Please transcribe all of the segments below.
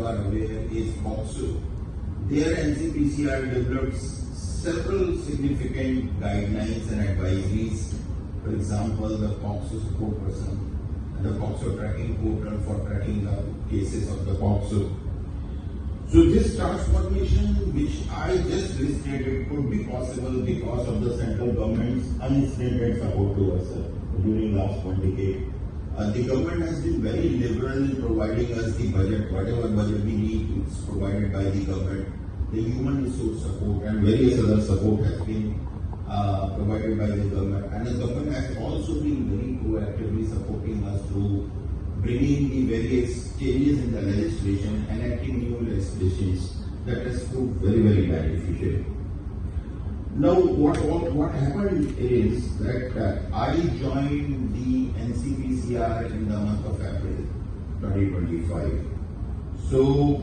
are aware, is POCSO. There NCPCR developed several significant guidelines and advisories. For example, the POCSO support person and the POCSO tracking portal for tracking the cases of the POCSO. So this transformation which I just listed could be possible because of the central government's unstinted support to us during last 1 decade. The government has been very liberal in providing us the budget, whatever budget we need is provided by the government. The human resource support and various other support has been provided by the government, and the government has also been very proactively supporting us through bringing the various changes in the legislation, enacting new legislations that has proved very, very beneficial. Now, what happened is that I joined the NCPCR in the month of April 2025. So,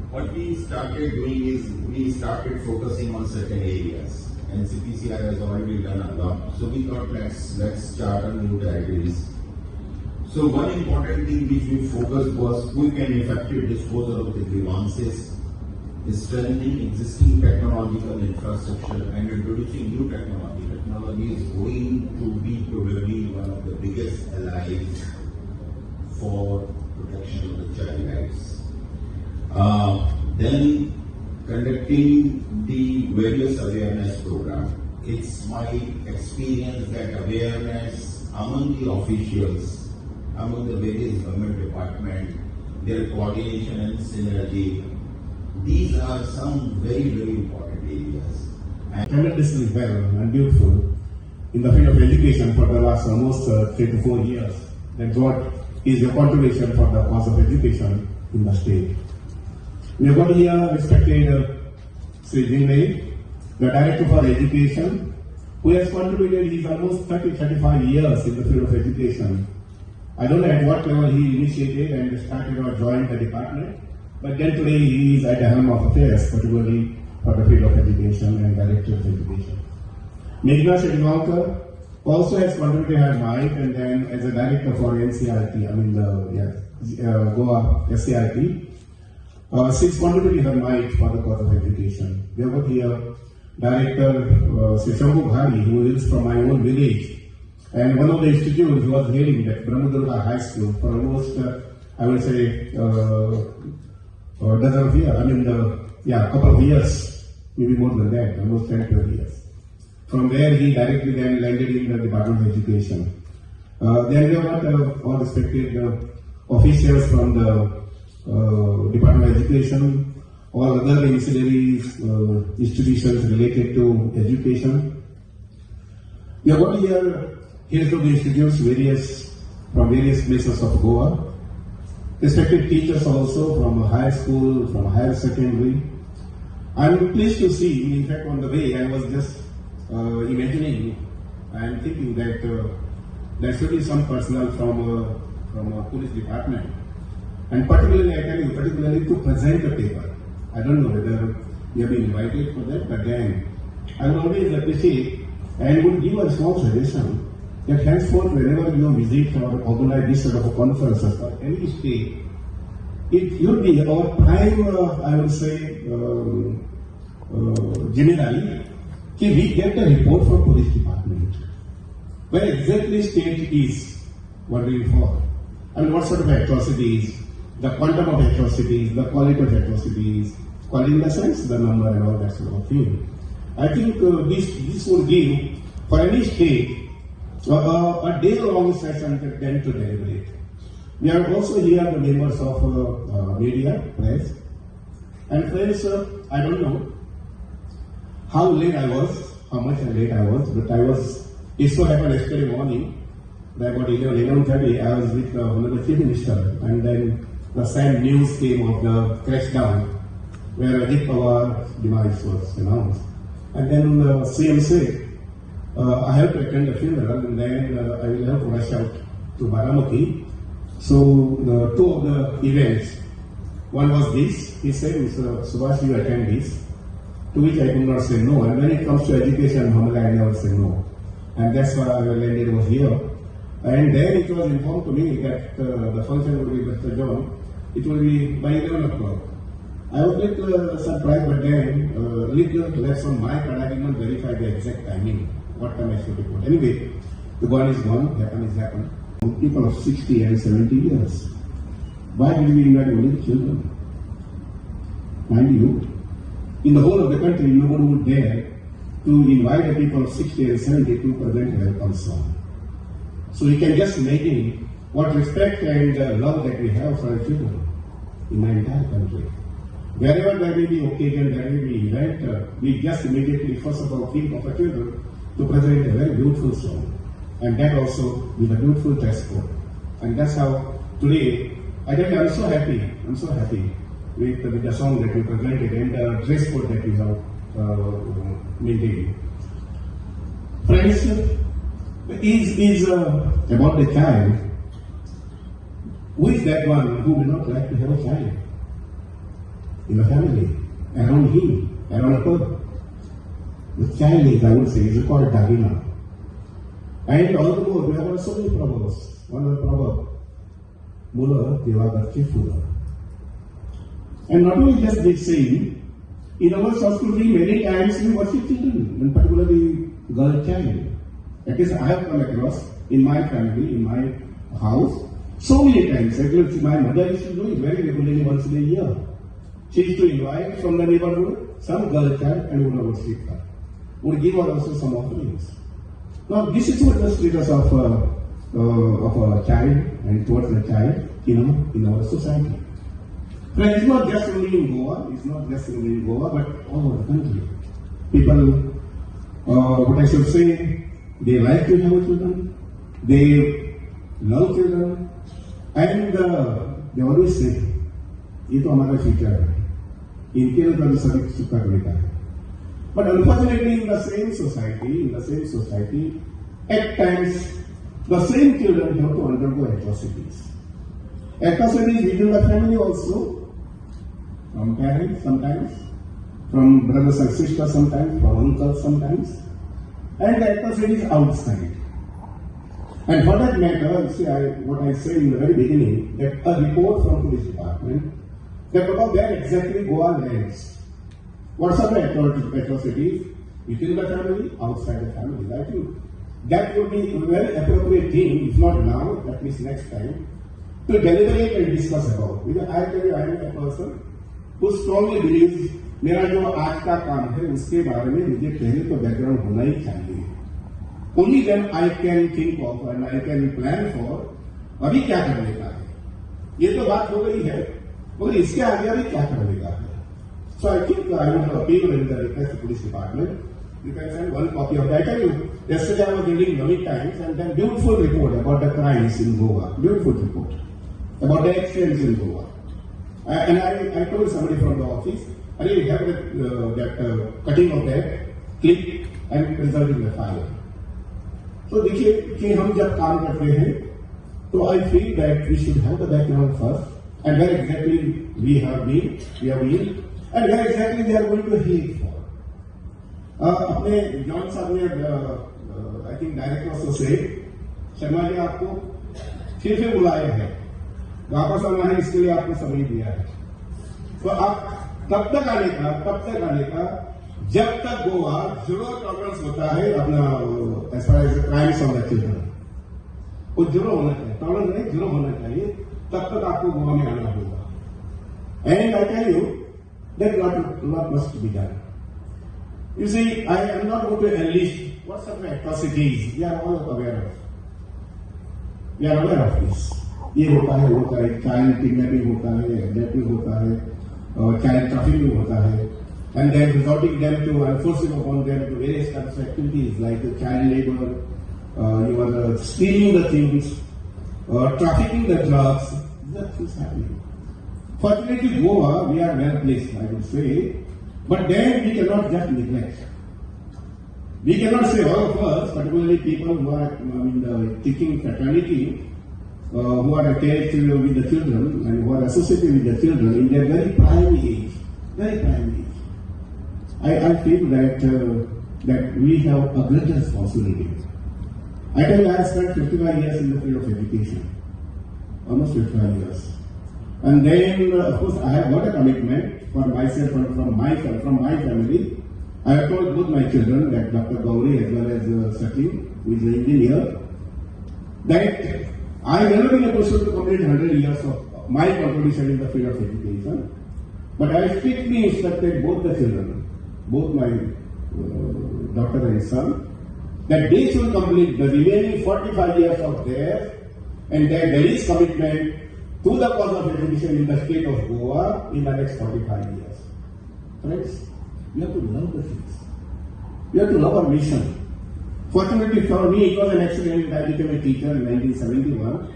what we started doing is we started focusing on certain areas. NCPCR has already done a lot, so we thought let's chart a new territories. So one important thing which we focused was quick and effective disposal of the grievances, strengthening existing technological infrastructure and introducing new technology. Technology is going to be probably one of the biggest allies for protection of the child rights. Then conducting the various awareness program. It's my experience that awareness among the officials, among the various government departments, their coordination and synergy, these are some very, very important areas. Tremendously well and beautiful in the field of education for the last almost 3 to 4 years. That's what is your contribution for the cause of education in the state. We have got here respected Sri Jinglei, the Director for Education, who has contributed his almost 30-35 years in the field of education. I don't know at what level he initiated and started or joined the department, but then today he is at the helm of affairs, particularly for the field of education and Director of Education. Meghna Shettiwalkar also has contributed her might, and then as a Director for NCRT, Goa SCRT, she's contributed her might for the cause of education. We have got here Director Sri Shambhu Ghari, who is from my own village, and one of the institutes who was heading that Brahmadurga High School for almost, I would say, dozen of years, couple of years, maybe more than that, almost 10-12 years. From there, he directly then landed in the Department of Education. Then we have got all respected officials from the Department of Education, all other ancillaries, institutions related to education. We have got here heads of the institutes from various places of Goa, respected teachers also from high school, from higher secondary. I'm pleased to see, in fact, on the way I was just imagining and thinking that there should be some personnel from a police department. And particularly, I tell you, particularly to present the paper. I don't know whether you have been invited for that, but then I would always appreciate and would give a small suggestion that henceforth, whenever you visit or organize this sort of a conference or any state, it would be our prime, I would say, generally, we get a report from police department. Where exactly state is wondering for. I mean, what sort of atrocities, the quantum of atrocities, the quality of atrocities, quality in the sense, the number and all that sort of thing. I think this would give, for any state, a day-long session then to deliberate. We are also here the members of media, press. And friends, I don't know how late I was, how much late I was, but it so happened yesterday morning, by about 11:30, I was with one of the Chief Minister, and then the sad news came of the crash down, where Ajit Pawar's demise was announced. And then CM said, I have to attend the funeral, and then I will have to rush out to Baramati. So two of the events, one was this, he said, Mr. Subhash, you attend this, to which I could not say no. And when it comes to education, normally I never say no. And that's why I landed over here. And then it was informed to me that the function would be Mr. John. it will be by 11 o'clock. I was a little surprised, but then little less on my part, I did not verify the exact timing, what time I should report. Anyway, the gone is gone, happened is happened. People of 60 and 70 years. Why did we invite only the children? Mind you, in the whole of the country, nobody would dare to invite the people of 60 and 70 to present a welcome song. So you can just imagine what respect and love that we have for our children in my entire country. Wherever there may be occasion, there may be event, we just immediately, first of all, think of our children to present a very beautiful song. And that also with a beautiful dress code. And that's how today, I tell you, I'm so happy with the song that we presented and the dress code that we have maintained. Friends, is about the child. Who is that one who would not like to have a child in the family, around him, around a pub? The child is, I would say, is called Dagina. And all the more, we have so many proverbs. One of the proverbs, Mula Devagarche Fula. And not only just this saying, in our Sanskrit, many times we worship children, and particularly girl child. At least I have come across in my family, in my house, so many times. Actually, my mother used to do it very regularly once in a year. She used to invite from the neighborhood some girl child and would worship her. Would give her also some offerings. Now, this is what the status of a child and towards the child, in our society. Friends, it's not just only in Goa, but all over the country. People, what I should say, they like to have children, they love children, and they always say, "This is our future. इनके लिए तो सभी सुख करने है." But unfortunately, in the same society, at times, the same children have to undergo atrocities. Atrocities within the family also, from parents sometimes, from brothers and sisters sometimes, from uncles sometimes, and the atrocities outside. And for that matter, see, what I said in the very beginning, that a report from police department, that about where exactly Goa lands. What are the atrocities within the family, outside the family? I think that would be a very appropriate thing, if not now, at least next time, to deliberate and discuss about. Because I tell you, I am a person who strongly believes मेरा जो आज का काम है उसके बारे में मुझे पहले तो बैकग्राउंड होना ही चाहिए. Only then I can think of and I can plan for अभी क्या करने का है. ये तो बात हो गई है, मगर इसके आगे अभी क्या करने का है. So I think I would appeal in the request to police department. You can send one copy of that. I tell you, yesterday I was reading many times and then beautiful report about the crimes in Goa. Beautiful report about the accidents in Goa. And I told somebody from the office, I really have that cutting of that clip and preserved in the file. So देखिए कि हम जब काम करते हैं, तो I feel that we should have the background first and where exactly we have been. And where exactly they are going to heal for. अपने John साहब ने आई थिंक डायरेक्टर से शर्मा जी आपको फिर बुलाया है, वापस आना है, इसके लिए आपको समय दिया है. तो आप तब तक आने का जब तक गोवा जीरो टॉलरेंस होता है अपना as far as crimes on the children, वो जीरो होना चाहिए, टॉलरेंस नहीं जीरो होना चाहिए. तब तक आपको गोवा में आना होगा. And I tell you that lot must be done. You see, I am not going to enlist what sort of atrocities we are all aware of. We are aware of this. ये होता है, child kidnapping होता है, raping होता है, child trafficking होता है, and then resorting them to and forcing upon them to various kinds of activities like child labor, you are stealing the things, trafficking the drugs. That is happening. Fortunately, Goa, we are well placed, I would say, but then we cannot just neglect. We cannot say all of us, particularly people who are in the teaching fraternity, who are attached with the children and who are associated with the children in their very prime age. I feel that we have a great responsibility. I tell you, I have spent 55 years in the field of education, almost 55 years. And then, of course, I have got a commitment for myself and from my family. I have told both my children, that Dr. Gauri as well as Sachin, who is an engineer, that I have never been a person to complete 100 years of my contribution in the field of education. But I strictly instructed both the children, both my daughter and son, that they should complete the remaining 45 years of theirs, and that there is commitment to the cause of education in the state of Goa in the next 45 years. Friends, we have to love the things. We have to love our mission. Fortunately for me, it was an accident. I became a teacher in 1971,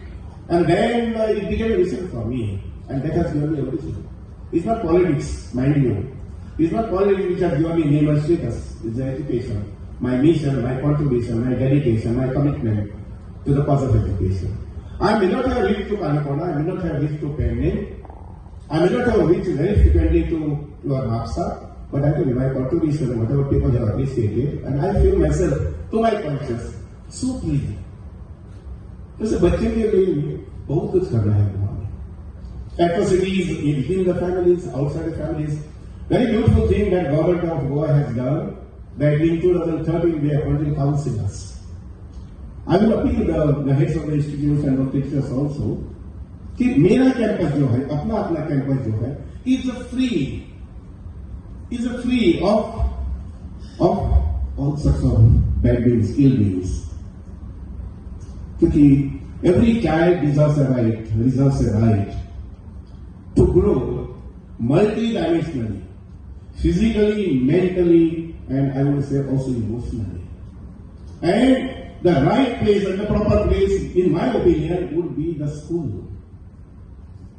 and then it became a mission for me, and that has given me a vision. It's not politics, mind you. It's not politics which has given me name and status. It's the education, my mission, my contribution, my dedication, my commitment to the cause of education. I may not have reached to Kanakoda, I may not have reached to Penne, I may not have reached very frequently to our Napsa, but I think my contribution, whatever people have appreciated, and I feel myself, to my conscience, so pleased. जैसे बच्चे के लिए बहुत कुछ करना है हमें. Atrocities within the families, outside the families. Very beautiful thing that government of Goa has done, that in 2013 they appointed councillors. I will appeal the heads of the institutes and the teachers also कि मेरा campus जो है, अपना campus जो है, is a free of all sorts of bad beings, ill beings. क्योंकि every child deserves a right to grow multidimensionally, physically, mentally, and I would say also emotionally. And the right place and the proper place, in my opinion, would be the school.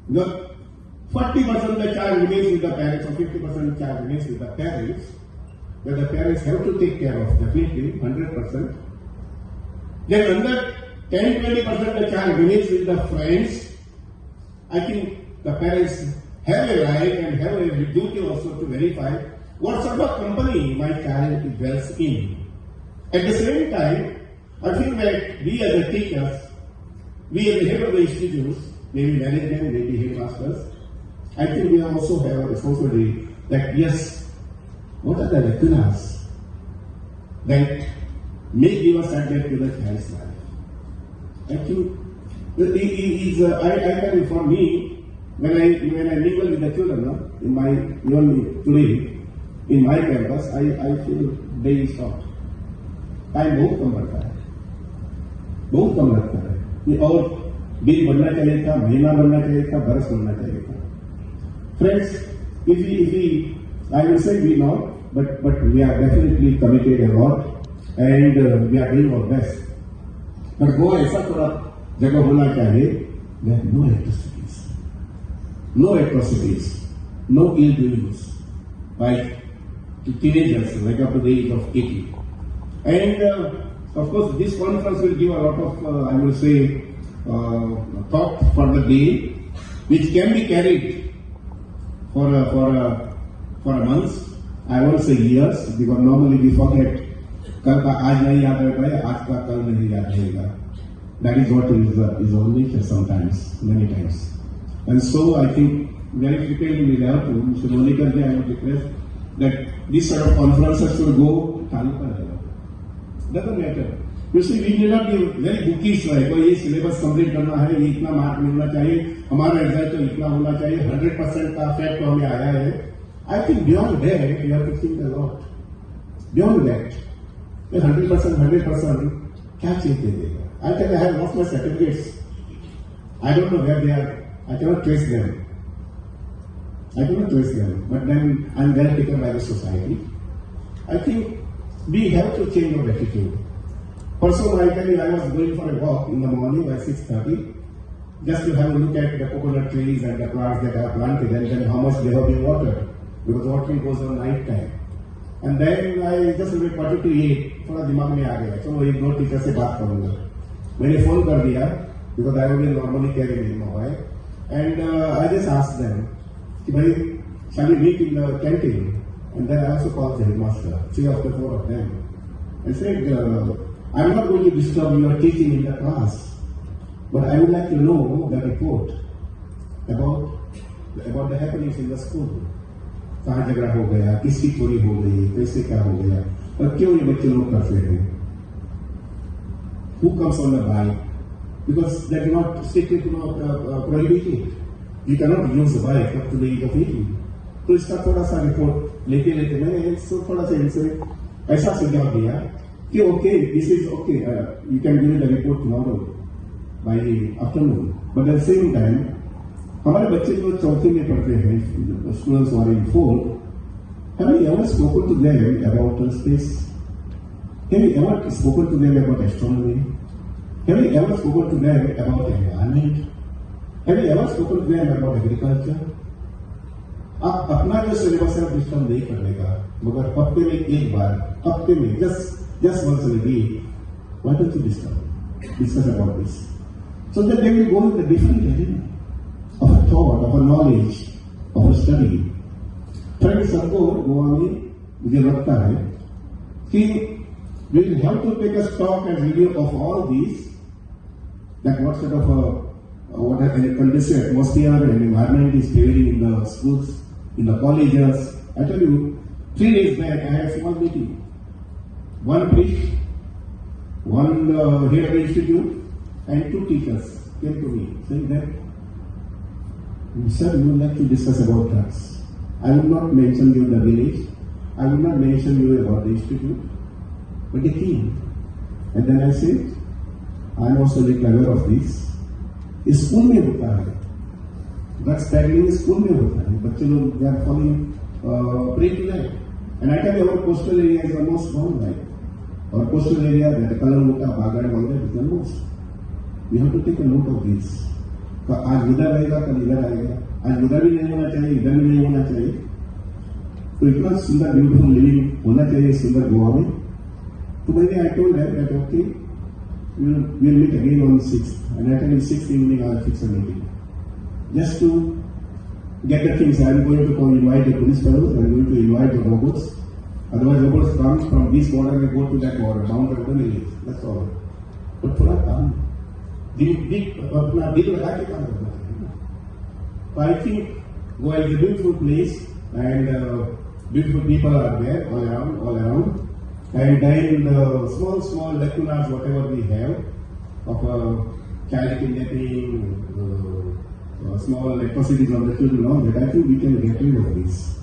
The 40% the child remains with the parents, or 50% the child remains with the parents, where the parents have to take care of, definitely, 100%. Then another 10-20% the child remains with the friends. I think the parents have a right and have a duty also to verify what sort of company my child dwells in. At the same time, I feel that we as the teachers, we as the head of the institutes, maybe management, maybe headmasters, I think we also have a responsibility that yes, what are the lacunas that may give a subject to the child's life? I think I can, for me, when I mingle with the children, even today, in my campus, I feel day is short. Time बहुत कम लगता है. ये और दिन बनना चाहिए था, महीना बनना चाहिए था, बरस बनना चाहिए था. Friends, if we, I will say we not, but we are definitely committed a lot, and we are doing our best. But वो ऐसा थोड़ा जगह होना चाहिए that no atrocities, no ill doings by teenagers like up to the age of 18. And of course, this conference will give a lot of, I will say, thought for the day, which can be carried for a month. I won't say years, because normally we forget. कल का आज नहीं याद रहता है, आज का कल नहीं याद रहेगा. That is what is our nature sometimes, many times. And so I think very frequently we have to, Mr. Monikar, I would request that this sort of conferences should go doesn't matter. You see, we need not be very bookish like, oh, ये syllabus complete करना है, ये इतना mark मिलना चाहिए, हमारा result तो इतना होना चाहिए, 100% का फैक्ट तो हमें आया है. I think beyond that, we have to think a lot. Beyond that, 100%, क्या चीज दे देगा? I think I have lost my certificates. I don't know where they are. I cannot trace them. But then I'm well taken by the society. I think we have to change our attitude. Also, I tell you, I was going for a walk in the morning by 6:30, just to have a look at the coconut trees and the plants that are planted, and then how much they have been watered, because watering goes on night time. And then I just went 8:45, थोड़ा दिमाग में आ गया, चलो एक दो teacher से बात करूंगा. मैंने फोन कर दिया, because I will normally carry my mobile, and I just asked them, कि भाई, shall we meet in the canteen? And then I also called the headmaster, 3 of the 4 of them, and said, I'm not going to disturb your teaching in the class, but I would like to know the report about about the happenings in the school. कहाँ झगड़ा हो गया, किसकी चोरी हो गई, कैसे क्या हो गया, और क्यों ये बच्चे लोग करते हैं? Who comes on the bike? Because they are not strictly prohibited. You cannot use the bike up to the age of 18. तो इसका थोड़ा सा रिपोर्ट लेते मैंने थोड़ा सा इनसे ऐसा सुझाव दिया कि okay, this is okay, you can give the report tomorrow by afternoon, but at the same time हमारे बच्चे जो चौथी में पढ़ते हैं, students are in fourth, have you ever spoken to them about space? Have you ever spoken to them about astronomy? Have you ever spoken to them about environment? Have you ever spoken to them about agriculture? आप अपना जो syllabus है disturb नहीं करने का, मगर हफ्ते में एक बार, हफ्ते में just once in a week, why don't you discuss about this? So that they will go in the different area of a thought, of a knowledge, of a study. Friends, सबको गोवा में मुझे लगता है कि we will have to take a stock and review of all these, that what sort of what a conducive atmosphere and environment is prevailing in the schools, in the colleges. I tell you, 3 days back I had a small meeting. One priest, one head of the institute, and 2 teachers came to me saying that, sir, we would like to discuss about drugs. I will not mention you the village, I will not mention you about the institute, but they came. And then I said, I am also little aware of this. School में होता है, drugs paddling school में होता है, बच्चे लोग they are following pre to life. And I tell you our coastal area is the most common life. और coastal area that colour बागान वगैरह is the most. We have to take a note of this. आज उधर रहेगा, कल इधर आएगा, आज उधर भी नहीं होना चाहिए, इधर भी नहीं होना चाहिए. तो इतना सुंदर ब्यूटीफुल लिविंग होना चाहिए सुंदर गोवा में. तो मैंने I told that okay, we'll meet again on 6th, and I think in 6th evening I'll fix a meeting. Just to get the things, I'm going to invite the police fellows, I'm going to invite the robots. Otherwise robots come from this border and go to that border, bound to the village. That's all. But थोड़ा काम, अपना दिल लगा के काम करना है. So I think Goa is a beautiful place, and beautiful people are there all around. And then the small lacunas, whatever we have, of child kidnapping, small atrocities on the children, all that, I think we can get rid of this.